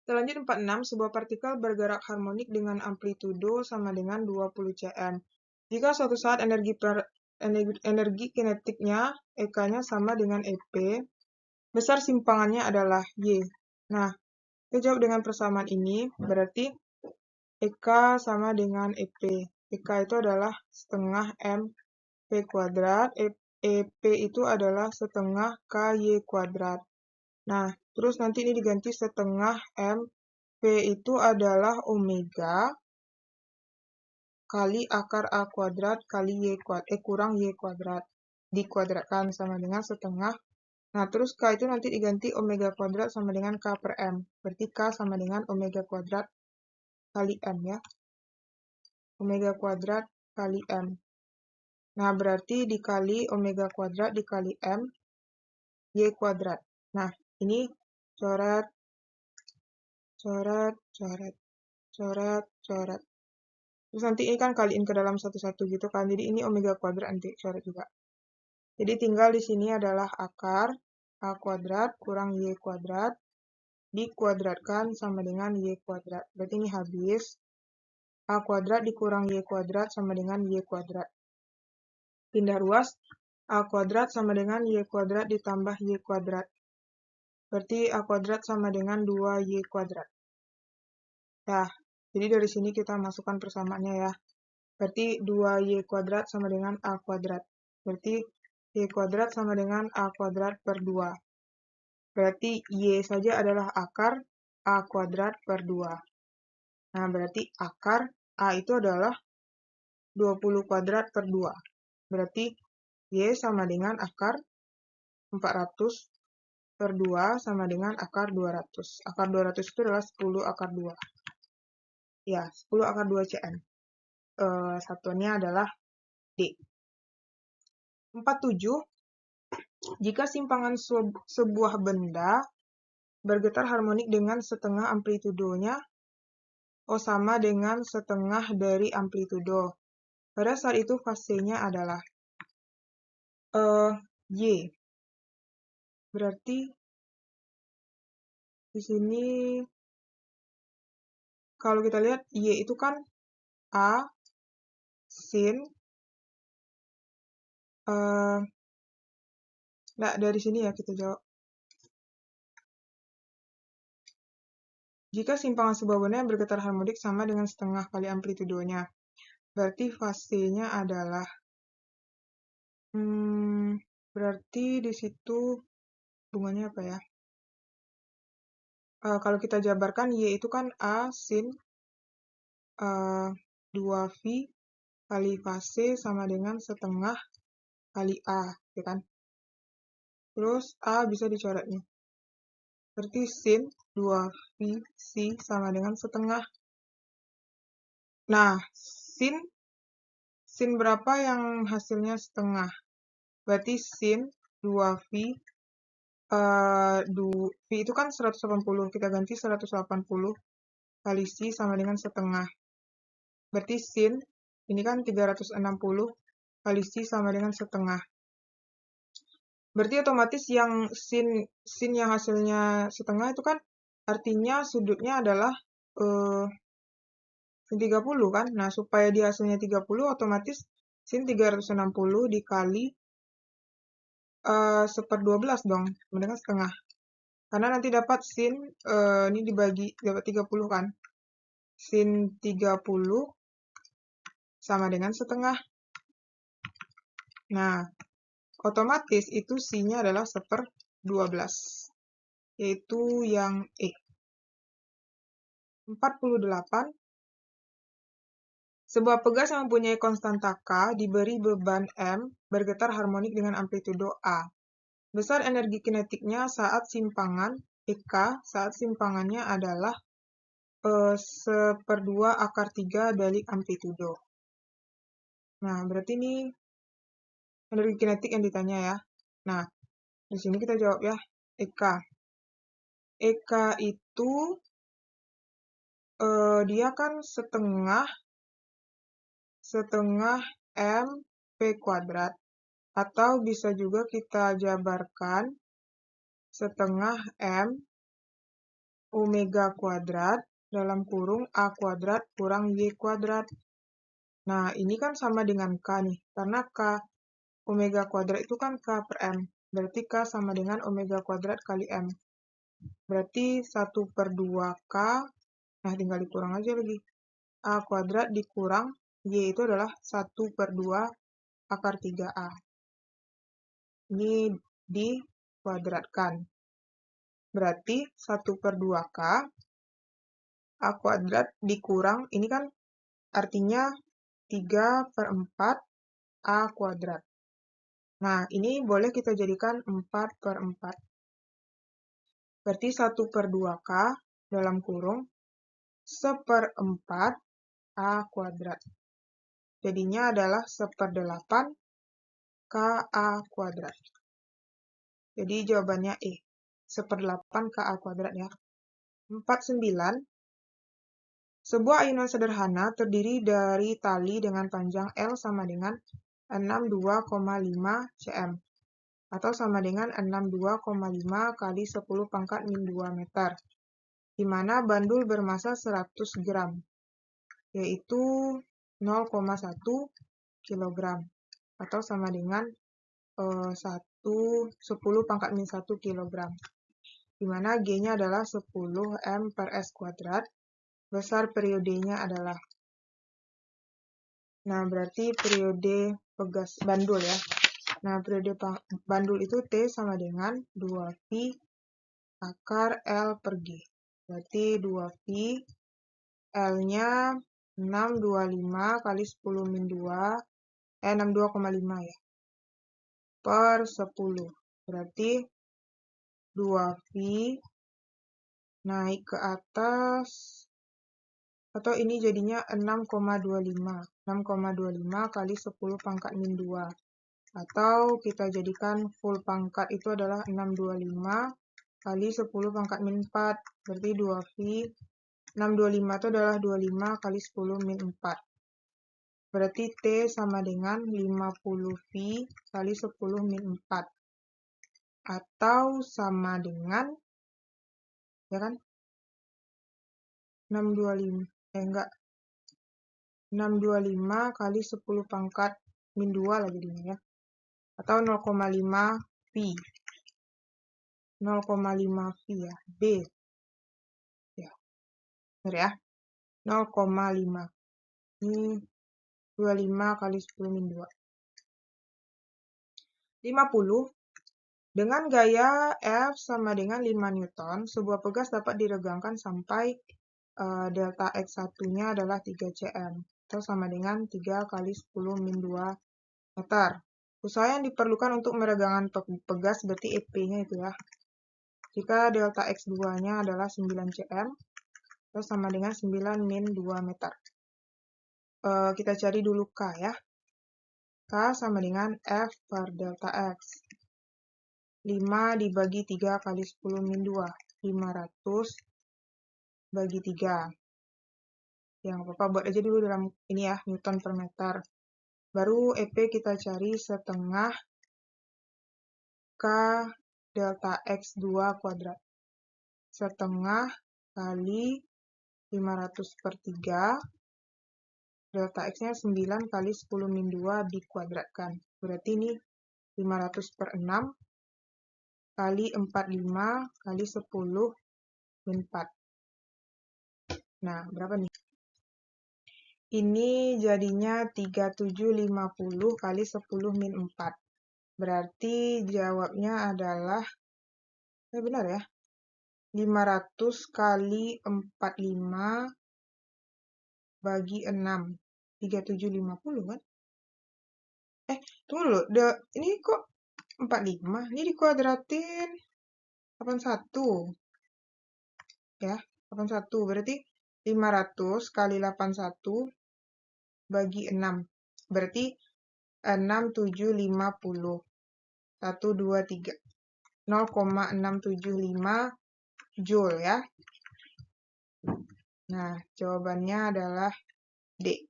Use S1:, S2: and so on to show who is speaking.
S1: Selanjutnya 46, sebuah partikel bergerak harmonik dengan amplitudo sama dengan 20 cm. Jika suatu saat energi kinetiknya, EK-nya sama dengan EP, besar simpangannya adalah Y. Nah, kita jawab dengan persamaan ini, berarti EK sama dengan EP. EK itu adalah setengah MP kuadrat, EP itu adalah setengah KY kuadrat. Nah, terus nanti ini diganti setengah M. P itu adalah omega kali akar A kuadrat kali Y kuadrat, kurang Y kuadrat. Dikuadratkan sama dengan setengah. Nah, terus K itu nanti diganti omega kuadrat sama dengan K per M. Berarti K sama dengan omega kuadrat kali M ya. Omega kuadrat kali M. Nah, berarti dikali omega kuadrat dikali M, Y kuadrat. Nah, ini coret, coret, coret, coret, coret. Terus nanti ini kan kaliin ke dalam satu-satu gitu kan. Jadi ini omega kuadrat nanti coret juga. Jadi tinggal di sini adalah akar A kuadrat kurang Y kuadrat dikuadratkan sama dengan Y kuadrat. Berarti ini habis. A kuadrat dikurang Y kuadrat sama dengan Y kuadrat. Pindah ruas. A kuadrat sama dengan Y kuadrat ditambah Y kuadrat. Berarti A kuadrat sama dengan 2Y kuadrat. Nah, jadi dari sini kita masukkan persamaannya ya. Berarti 2Y kuadrat sama dengan A kuadrat. Berarti Y kuadrat sama dengan A kuadrat per 2. Berarti Y saja adalah akar A kuadrat per 2. Nah, berarti akar A itu adalah 20 kuadrat per 2. Berarti Y sama dengan akar 400 per 2 sama dengan akar 200. Akar 200 itu adalah 10 akar 2. Ya, 10 akar 2 cm. Satuannya adalah D. 47. Jika simpangan sebuah benda bergetar harmonik dengan setengah amplitudonya, O sama dengan setengah dari amplitudo. Pada saat itu fasenya adalah Y. Berarti di sini kalau kita lihat Y itu kan A sin nah dari sini ya kita jawab. Jika simpangan sebuah benda yang bergetar harmonik sama dengan setengah kali amplitudonya, berarti fasenya adalah berarti di situ hubungannya apa ya? Kalau kita jabarkan Y itu kan A sin 2V kali fase sama dengan setengah kali A, ya kan? Terus A bisa dicoret nih. Berarti sin 2V C sama dengan setengah. Nah, sin berapa yang hasilnya setengah? Berarti sin 2V V itu kan 180, kita ganti 180 kali C sama dengan setengah. Berarti sin, ini kan 360 kali C sama dengan setengah. Berarti otomatis yang sin yang hasilnya setengah itu kan artinya sudutnya adalah sin 30 kan. Nah, supaya dia hasilnya 30 otomatis sin 360 dikali 1/12 dong, sama dengan setengah. Karena nanti dapat sin, ini dibagi, dapat 30 kan. Sin 30 sama dengan setengah. Nah, otomatis itu C-nya adalah 1/12, yaitu yang E. 48. Sebuah pegas yang mempunyai konstanta K diberi beban M bergetar harmonik dengan amplitudo A. Besar energi kinetiknya saat simpangan EK saat simpangannya adalah 1/2 akar 3 dari amplitudo. Nah, berarti ini energi kinetik yang ditanya ya. Nah, di sini kita jawab ya, EK. EK itu dia kan setengah MP kuadrat. Atau bisa juga kita jabarkan setengah M omega kuadrat dalam kurung A kuadrat kurang Y kuadrat. Nah, ini kan sama dengan K nih, karena K omega kuadrat itu kan K per M. Berarti K sama dengan omega kuadrat kali M. Berarti 1/2K, nah tinggal dikurang aja lagi. A kuadrat dikurang Y itu adalah 1/2 akar 3A. Ini dikuadratkan. Berarti 1/2K A kuadrat dikurang, ini kan artinya 3/4 A kuadrat. Nah, ini boleh kita jadikan 4/4. Berarti 1/2K dalam kurung 1/4 A kuadrat. Jadinya adalah 1/8 KA kuadrat. Jadi jawabannya E. 1/8 KA kuadrat ya. 49. Sebuah ayunan sederhana terdiri dari tali dengan panjang L sama dengan 62,5 cm atau sama dengan 62,5 kali 10 pangkat min 2 meter, di mana bandul bermasa 100 gram, yaitu 0,1 kg atau sama dengan 10 pangkat min 1 kg, di mana G-nya adalah 10 M per S kuadrat, besar periodenya adalah. Nah, berarti periode pegas bandul ya. Nah, periode bandul itu T sama dengan 2V akar L per G. Berarti 2V, L-nya 625 kali 10 min 2, 62,5 ya, per 10. Berarti 2V naik ke atas, atau ini jadinya 6,25. 6,25 kali 10 pangkat min 2. Atau kita jadikan full pangkat itu adalah 625 kali 10 pangkat min 4. Berarti 2V. 625 itu adalah 25 kali 10 min 4. Berarti T sama dengan 50V kali 10 min 4. Atau sama dengan, ya kan? 625 kali 10 pangkat min 2 lah jadinya ya. Atau 0,5V. 0,5V ya. B. Ya. Benar ya. 0,5. Ini 25 kali 10 min 2. 50. Dengan gaya F sama dengan 5 Newton, sebuah pegas dapat diregangkan sampai delta X1-nya adalah 3 cm. Atau sama dengan 3 kali 10 min 2 meter. Usaha yang diperlukan untuk meregangkan pegas berarti EP-nya itu ya. Jika delta X2-nya adalah 9 cm, atau sama dengan 9 min 2 meter. Kita cari dulu K ya. K sama dengan F per delta X. 5 dibagi 3 kali 10 min 2. 500 bagi 3. Ya, nggak apa-apa, buat aja dulu dalam ini ya, Newton per meter. Baru EP kita cari setengah K delta X2 kuadrat. Setengah kali 500 per 3. Delta X-nya 9 kali 10 min 2 dikuadratkan. Berarti ini 500 per 6 kali 45 kali 10 min 4. Nah, berapa nih? Ini jadinya 3750 kali 10 min 4. Berarti jawabnya adalah, benar ya, 500 kali 45 bagi 6. 3750 kan? Tunggu dulu, ini kok 45? Ini dikuadratin 81. Ya, 81. Berarti 500 kali 81 bagi 6. Berarti 6750. 1, 2, 3. 0,675 Joule ya. Nah, jawabannya adalah D.